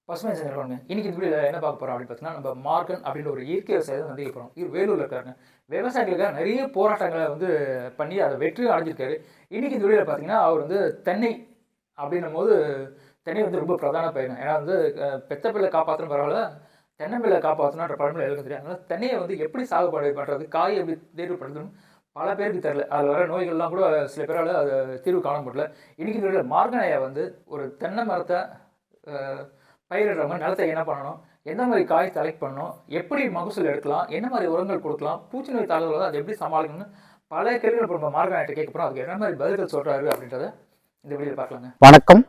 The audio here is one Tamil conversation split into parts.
பசுமை செஞ்சிருக்காங்க. இன்னைக்கு இந்த வீடியோவில் என்ன பார்க்க போகிறோம் அப்படின்னு பார்த்தீங்கன்னா, நம்ம மார்கன் அப்படின்ற ஒரு இயற்கை விவசாயத்தை சந்திக்க போகிறோம். இது வேலூரில் இருக்காருங்க. விவசாயிகளுக்காக நிறைய போராட்டங்களை பண்ணி அதை வெற்றி அடைஞ்சிருக்காரு. இன்னைக்கு இந்த வீடியோவில் பார்த்தீங்கன்னா, அவர் தென்னை அப்படின்னும் போது தென்னை ரொம்ப பிரதான பயிர். ஏன்னா பெத்த பிள்ளை காப்பாற்றணும் பரவாயில்ல, தென்னம்பிள்ளை காப்பாற்றணுன்ற பழமொழி எழுத தெரியும். அதனால் தென்னையை எப்படி சாகுபடி பண்ணுறது, காய் எப்படி தேர்வுப்படுத்தணும் பல பேருக்கு தெரியல. அதில் வர நோய்கள்லாம் கூட சில பேரால் அது தீர்வு காண முடியல. இன்னைக்கு இந்த வீடியோவில் மார்கன் ஐயா ஒரு தென்னை மரத்தை பயிரிடுறவங்க நிலத்தை என்ன பண்ணணும், எந்த மாதிரி காய் செலக்ட் பண்ணணும், எப்படி மகசூல் எடுக்கலாம், என்ன மாதிரி உரங்கள் கொடுக்கலாம், பூச்சி நோய் தாக்குதல் அதை எப்படி சமாளிக்கணும்னு பல கேள்விகள் இப்போ நம்ம மார்கன் ஐயா கேட்க போகிறோம். அதுக்கு என்ன மாதிரி பதில்கள் சொல்கிறாரு அப்படின்றத இந்த வீடியோ பார்க்கலாங்க. வணக்கம்.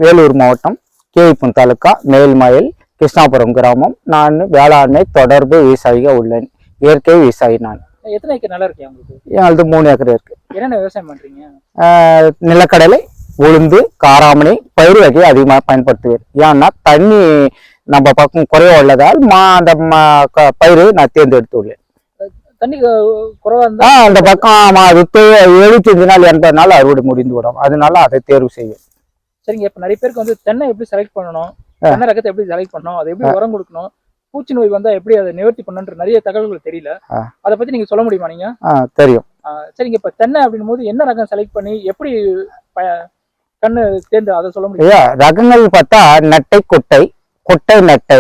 வேலூர் மாவட்டம் கேவிப்பன் தாலுக்கா மேல்மயில் கிருஷ்ணாபுரம் கிராமம். நான் வேளாண்மை தொடர்பு விவசாயியாக உள்ளேன். இயற்கை விவசாயி. நான் எத்தனை ஏக்கர் நிலம் இருக்கு உங்களுக்கு? எங்களது 3 ஏக்கர் இருக்கு. என்னென்ன விவசாயம் பண்றீங்க? நிலக்கடலை, உளுந்து, காராமணி பயிர் வகையை அதிகமாக பயன்படுத்துவேன். ஏன்னா தண்ணி நம்ம பக்கம் குறைவா உள்ளதால் அந்த பயிர் நான் தேர்ந்தெடுத்துள்ளேன். தண்ணி குறைவா இருந்தா அந்த பக்கம் அது 75 நாள் 80 நாள் அறுவடை முடிந்து விடும். அதனால அதை தேர்வு செய்வேன். சரிங்க. இப்ப நிறைய பேருக்கு தென்னை எப்படி செலக்ட் பண்ணணும், தென்னை ரகத்தை எப்படி செலக்ட் பண்ணணும், அதை எப்படி உரம் கொடுக்கணும், பூச்சி நோய் வந்தா எப்படி அதை நிவர்த்தி பண்ணணுன்ற நிறைய தகவல்கள் தெரியல. அதை பத்தி நீங்க சொல்ல முடியுமா? நீங்க தெரியும். சரிங்க. இப்ப தென்னை அப்படின்னும் போது என்ன ரகம் செலக்ட் பண்ணி எப்படி கண்ணு தேர்ந்து அதை சொல்ல முடியும்? ரகங்கள் பார்த்தா நட்டை, கொட்டை, கொட்டை நட்டை,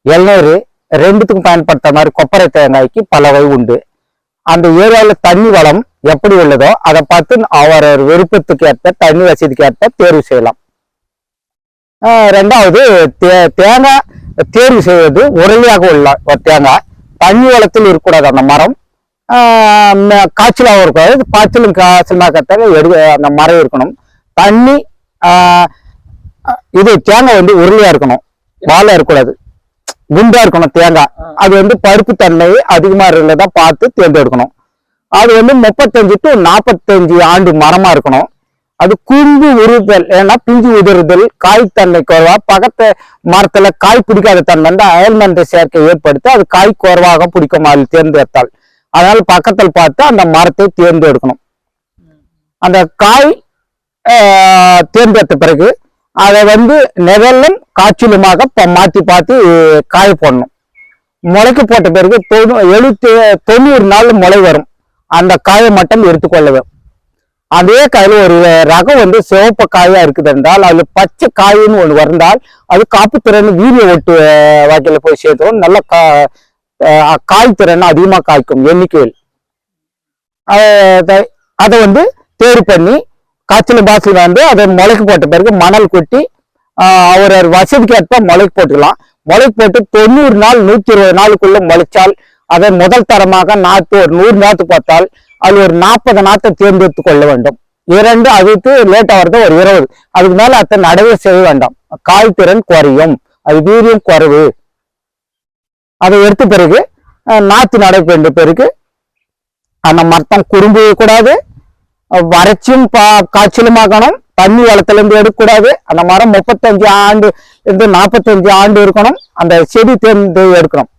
இளநீர் ரெண்டுத்துக்கும் பயன்படுத்த மாதிரி கொப்பரை தேங்காய்க்கு பல வகை உண்டு. அந்த ஏரியாவில் தண்ணி வளம் எப்படி உள்ளதோ அதை பார்த்து அவர் விருப்பத்துக்கு ஏற்ப தண்ணி வசதிக்கு ஏற்ப தேர்வு செய்யலாம். ரெண்டாவது தேங்காய் தேர்வு செய்வது உடலியாக உள்ள ஒரு தேங்காய் தண்ணி வளத்தில் இருக்கக்கூடாது. அந்த மரம் காய்ச்சலாக இருக்கக்கூடாது. காய்ச்சலும் காய்ச்சலாக அந்த மரம் இருக்கணும். தண்ணி இது தேங்காய் உருளையா இருக்கணும், வாழை இருக்கக்கூடாது, குண்டா இருக்கணும் தேங்காய். அது பருப்பு தன்மை அதிகமா இருந்ததா பார்த்து தேர்ந்தெடுக்கணும். அது 35 to 45 ஆண்டு மரமா இருக்கணும். அது குஞ்சு உருதல், ஏன்னா பிஞ்சு உதிர்தல், காய் தன்மை குறைவா, பக்கத்து மரத்துல காய் பிடிக்காத தன்மை அயல்மெண்ட் சேர்க்கை ஏற்படுத்தி அது காய் குறைவாக பிடிக்கும் அது தேர்ந்தெடுத்தால். அதனால பக்கத்தில் பார்த்து அந்த மரத்தை தேர்ந்தெடுக்கணும். அந்த காய் தேர்ந்தெடுத்த பிறகு அதை நிழலும் காய்ச்சலுமாக மாற்றி பார்த்து காய போடணும். முளைக்கு போட்ட பிறகு 90 நாள் முளை வரும். அந்த காயை மட்டும் எடுத்துக்கொள்ளவும். அதே காயில ஒரு ரகம் சிவப்பு காயா இருக்குது என்றால் அதுல பச்சை காயின்னு ஒண்ணு வந்தால் அது காப்பு திறன் வீரிய ஒட்டு வகையில போய் சேர்த்தோம். நல்ல காய் திறன் அதிகமா காய்க்கும் எண்ணிக்கையில். அதை தேர்வு பண்ணி காய்ச்சல் பாசில் அதை முளைக்கு போட்ட பிறகு மணல் கொட்டி அவர் வசதிக்கு ஏற்ப முளைக்கு போட்டுக்கலாம். முளைக்கு போட்டு 90 நாள் 120 நாளுக்குள்ள முளைச்சால் அதை முதல் தரமாக நாற்று ஒரு 100 நாற்று பார்த்தால் அது ஒரு 40 நாற்றை தேர்ந்தெடுத்து கொள்ள வேண்டும். 2 அதுக்கு லேட்டா வருது ஒரு 20. அதுக்கு மேல அதை நடவே செய்ய வேண்டாம். காய் திறன் குறையும், அது வீரியம் குறைவு. அதை எடுத்த பிறகு நாற்று நடக்க வேண்டிய பிறகு அந்த மரத்தம் குறும்பு கூடாது, வறட்சியும் காய்ச்சலுமாகணும், தண்ணி வளத்திலிருந்து எடுக்கக்கூடாது. அந்த மரம் 35 ஆண்டு 45 ஆண்டு இருக்கணும். அந்த செடி தேர்ந்து எடுக்கணும்.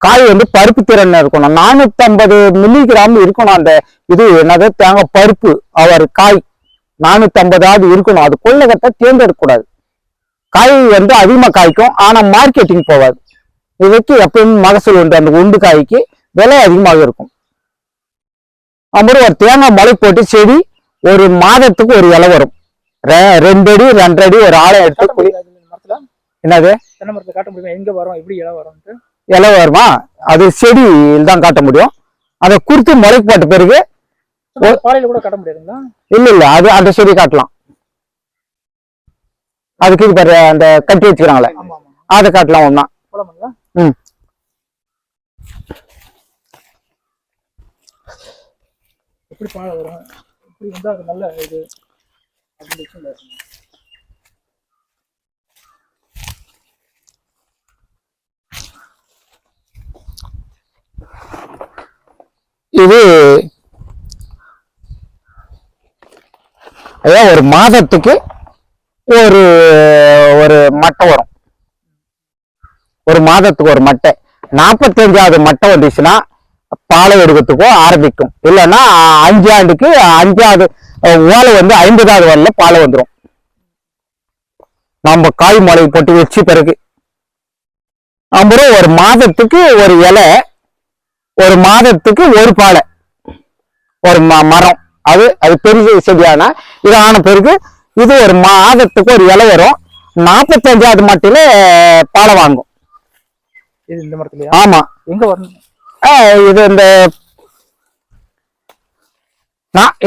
காய் பருப்பு திறன் இருக்கணும். 450 மில்லிகிராம் இருக்கணும். அந்த இது என்னது தேங்காய் பருப்பு அவர் காய் 450 இருக்கணும். அது கொள்ளகத்தை தேர்ந்தெடுக்கக்கூடாது. காய் அதிகமா காய்க்கும், ஆனா மார்க்கெட்டிங் போகாது. இதுக்கு எப்பயும் மகசூல் உண்டு. அந்த உண்டு காய்க்கு விலை அதிகமாக இருக்கும். அப்புறம் ஒரு தேங்காய் முளை போட்டு செடி ஒரு மாதத்துக்கு ஒரு இலை வரும். 2 அடி 2 அடி ஒரு ஆழம் எடுத்து என்னது காட்ட முடியும் எங்க வரும், எப்படி இலை வரும்? இலை வருமா? அது செடியில் தான் காட்ட முடியும். அதை குறுத்து முளைக்கு போட்ட பிறகு பாலையில கூட காட்ட முடியாதுங்களா? இல்ல அது அந்த செடி காட்டலாம். அதுக்கு இது பாரு அந்த கட்டி வச்சுக்கிறாங்களே அதை காட்டலாம் ஒண்ணா. எப்படி பாலை வரும், எப்படி அது நல்ல இது இது ஒரு மாதத்துக்கு ஒரு ஒரு மட்டை வரும். ஒரு மாதத்துக்கு ஒரு மட்டை. 45வது மட்டை வந்துச்சுன்னா பாலை எடுக்கிறதுக்கோ ஆரம்பிக்கும். இல்லைன்னா 5 ஆண்டுக்கு 5வது ஓலை 50வது வரல பாலை வந்துடும். நம்ம காய் முளை போட்டு வச்சு பிறகு அப்புறம் ஒரு மாதத்துக்கு ஒரு இலை, ஒரு மாதத்துக்கு ஒரு பாலை, ஒரு மரம். அது அது பெரிய செடியானா இது ஆன பிறகு இது ஒரு மாதத்துக்கு ஒரு இலை வரும். 45வது மட்டில பாலை வாங்கும். இது இந்த மரத்துலயா? ஆமா. எங்க வரணும்? இது இந்த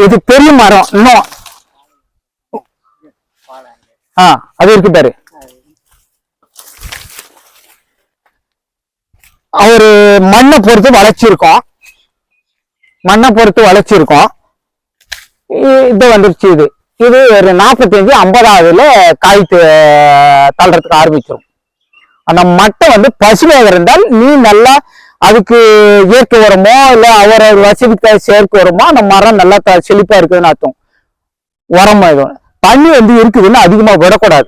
இது பெரிய மரம் இன்னும். அது இருக்கு பாரு. ஒரு மண்ணை பொறுத்து வளைச்சிருக்கோம். இது வந்துருச்சு. இது ஒரு 45-50ஆவதுல காய் தள்ளுறதுக்கு ஆரம்பிச்சிடும். அந்த மட்டை வந்து பசுமையாக இருந்தால் நீ நல்லா அதுக்கு இயற்கை உரமோ இல்ல அவரோட வசதிக்கு செயற்கை உரமோ அந்த மரம் நல்லா செழிப்பா இருக்குதுன்னு அர்த்தம். உரம் தண்ணி வந்து இருக்குதுன்னு அதிகமா விடக்கூடாது.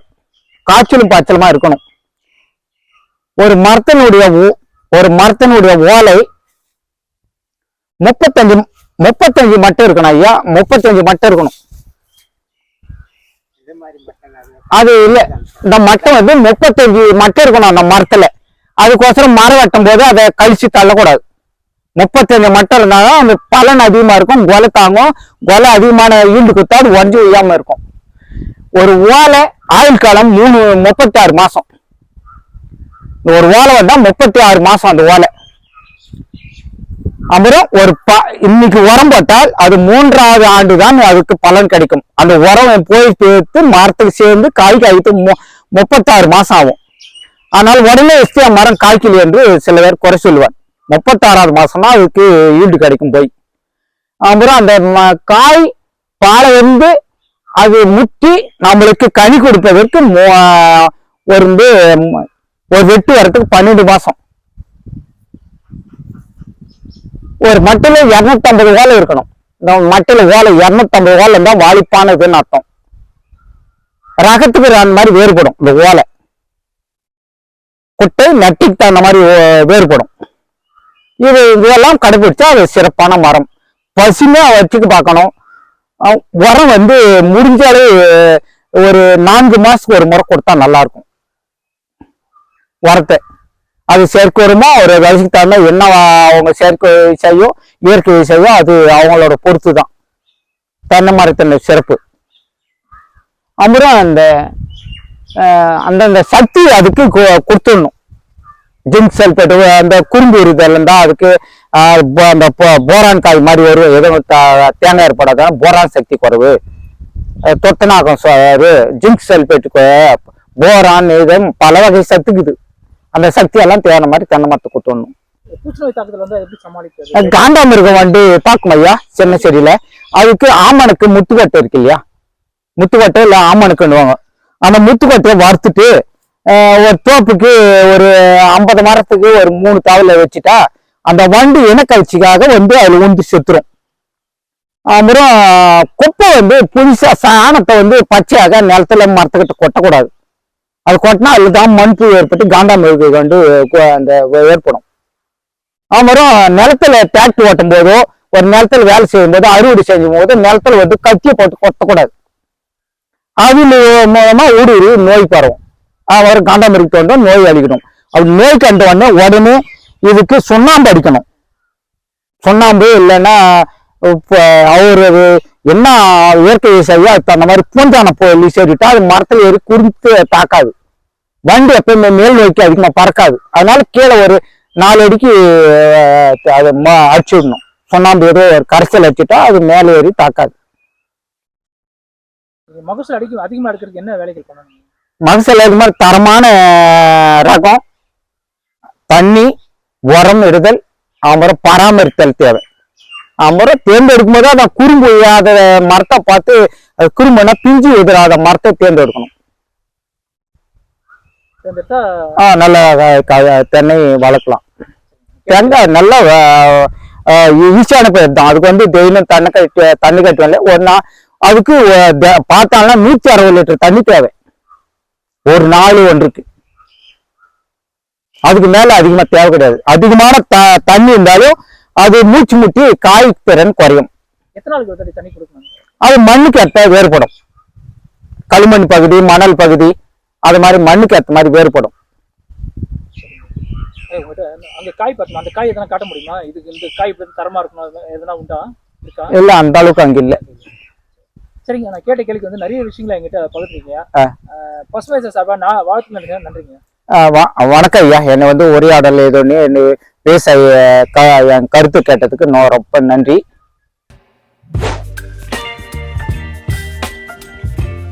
காய்ச்சலும் பாய்ச்சலுமா இருக்கணும். ஒரு மரத்தினுடைய ஓலை 35 மட்டை இருக்கணும் ஐயா. 35 மட்டை இருக்கணும். அது இல்ல, இந்த மட்டை வந்து 35 மட்டை இருக்கணும் அந்த மரத்துல. அதுக்கோசரம் மரம் வெட்டும் போது அதை கழிச்சு தள்ளக்கூடாது. 35 மட்டை இருந்தாலும் அந்த பலன் அதிகமா இருக்கும். கொலை தாங்கும். கொலை அதிகமான ஈண்டு குத்தா அது ஒஞ்சி உய்யாம இருக்கும். ஒரு ஓலை ஆயுள் காலம் 36 மாசம். ஒரு ஓலை வந்தா 36 மாசம் அந்த ஓலை. அப்புறம் இன்னைக்கு உரம் போட்டால் அது 3வது ஆண்டு தான் அதுக்கு பலன் கிடைக்கும். அந்த உரம் போய் சேர்த்து மரத்துக்கு சேர்ந்து காய் காய்த்து 36 மாசம் ஆகும். ஆனால் உடனே எஸ்டியா மரம் காய்க்கல என்று சில பேர் குறை சொல்லுவார். 36வது மாசம் தான் அதுக்கு ஈல்டு கிடைக்கும் போய். அப்புறம் அந்த காய் பாலை வந்து அது முட்டி நம்மளுக்கு கனி கொடுப்பதற்கு ஒரு வெட்டு வரத்துக்கு 12 மாசம். ஒரு மட்டில 250 ஓலை இருக்கணும். இந்த மட்டில ஓலை 250 ஓலை இருந்தா வாலிப்பானதுன்னு அர்த்தம். ரகத்துக்கு அந்த மாதிரி வேறுபடும். இந்த ஓலை குட்டை நட்டிக்கு தகுந்த மாதிரி வேறுபடும். இதெல்லாம் கடைபிடிச்சா அது சிறப்பான மரம். பசுமையா வச்சுக்கு பார்க்கணும். உரம் வந்து முடிஞ்சாலே ஒரு 4 மாசத்துக்கு ஒரு முறை கொடுத்தா நல்லா இருக்கும் உரத்தை. அது செயற்கை உரமோ ஒரு வயசுக்கு தகுந்த என்ன அவங்க செயற்கை செய்யும் இயற்கை செய்யும் அது அவங்களோட பொறுத்து தான். தென்னை மரத்தின் சிறப்பு. அப்புறம் அந்தந்த சக்தி அதுக்கு கொடுத்துடணும். ஜிங்க் சல்பேட் அந்த குறும்பு இருதல் இருந்தா அதுக்கு அந்த போரான் காய் மாதிரி வரும். எதுவும் தேங்காய் ஏற்படாத போரான் சக்தி குறைவு, தொத்தனாகம் ஜிங்க் சல்பேட்டுக்கு போரான் இது பல வகை சத்துக்குது. அந்த சக்தி எல்லாம் தேவையான மாதிரி தென்னை மரத்தை கொடுத்துடணும். காண்டாமிருகம் வந்து தாக்கும் ஐயா சின்ன செடியில. அதுக்கு ஆமணக்கு முத்துக்கட்டை இருக்கு இல்லையா, முத்துக்கட்டை இல்ல ஆமணக்குன்னுவாங்க. அந்த முத்துக்கட்டையை வறுத்துட்டு ஒரு தோப்புக்கு ஒரு 50 மரத்துக்கு ஒரு 3 தாவல வச்சுட்டா அந்த வண்டு இனக்கழிச்சிக்காக வந்து அதுல உண்டு செத்துரும். அப்புறம் குப்பை வந்து புதுசா சாணத்தை வந்து பச்சையாக நிலத்துல மரத்துக்கிட்ட கொட்டக்கூடாது. அது கொட்டினா அதுதான் மண்பு ஏற்பட்டு காண்டாமிருக வந்து அந்த ஏற்படும். அப்புறம் நிலத்துல டிராக்டர் ஓட்டும் போதோ ஒரு நிலத்துல வேலை செய்யும் போதோ அறுவடை செய்யும் போது நிலத்துல வந்து கத்தியை போட்டு கொட்டக்கூடாது. அது மூலமா ஊடுருவி நோய் பரவும். அவர் காண்டாமிருகத்தை வந்து நோய் அழிக்கணும். அப்படி நோய் கண்ட உடனே இதுக்கு சுண்ணாம்பு அடிக்கணும். சுண்ணாம்பு இல்லைன்னா அவரு என்ன இயற்கை விவசாயியோ அந்த மாதிரி பூஞ்சான போய் சரிட்டா அது மரத்துல ஏறி குறித்து தாக்காது. வண்டு எப்பயுமே மேல் நோக்கி அதிகமா பறக்காது. அதனால கீழே ஒரு 4 அடிக்கு அதை அடிச்சு விடணும். சுண்ணாம்பு ஏதோ ஒரு கரைசல் அடிச்சுட்டா அது மேலே ஏறி தாக்காது. மகசூல் அதிகமா எடுக்கிறதுக்கு என்ன வேலைகள் பண்ணணும்? மகசூல் அது மாதிரி தரமான ரகம், தண்ணி, உரம் இடுதல், அப்புறம் பராமரித்தல் தேவை. அப்புறம் தேர்ந்தெடுக்கும் போது அதை குறும்பு இல்லாத மரத்தை பார்த்து அது குறும்புனா பிஞ்சு எதிராத மரத்தை தேர்ந்தெடுக்கணும். நல்ல தென்னை வளர்க்கலாம். தேங்காய் நல்லா ஈஸியான பயிர் தான். அதுக்கு வந்து டெய்லியும் தண்ணி கட்டுவாங்க. ஒன்னா அதுக்கு பார்த்தாங்கன்னா 160 லிட்டர் தண்ணி தேவை ஒரு நாள் ஒன்றுக்கு. அதுக்கு மேல அதிகமா தேவை கிடையாது. அதிகமான தண்ணி இருந்தாலும் அது மூச்சு முட்டி காய் திறன் குறையும். அது மண்ணுக்கு ஏற்ப வேறுபடும். களிமண் பகுதி, மணல் பகுதி, அது மாதிரி மண்ணுக்கு ஏற்ற மாதிரி வேறுபடும். உங்கள்கிட்ட அங்கே காய் பார்த்தோம், அந்த காய் எதனா காட்ட முடியுமா? இதுக்கு இந்த காய் இப்படி தரமா இருக்கணும் எதனா உண்டா இருக்கா? இல்ல அந்த அளவுக்கு அங்க இல்ல. சரிங்க, நான் கேட்ட கேள்விக்கு வந்து நிறைய விஷயங்களை எங்கிட்ட பகிர்ந்துருக்கீங்க. பசுமைசர் சார்பா நான் வாழ்த்து நினைக்கிறேன். நன்றிங்க. வணக்கம் ஐயா. என்னை வந்து உரையாடல் ஏதோன்னு விவசாய என் கருத்து கேட்டதுக்கு நான் ரொம்ப நன்றி.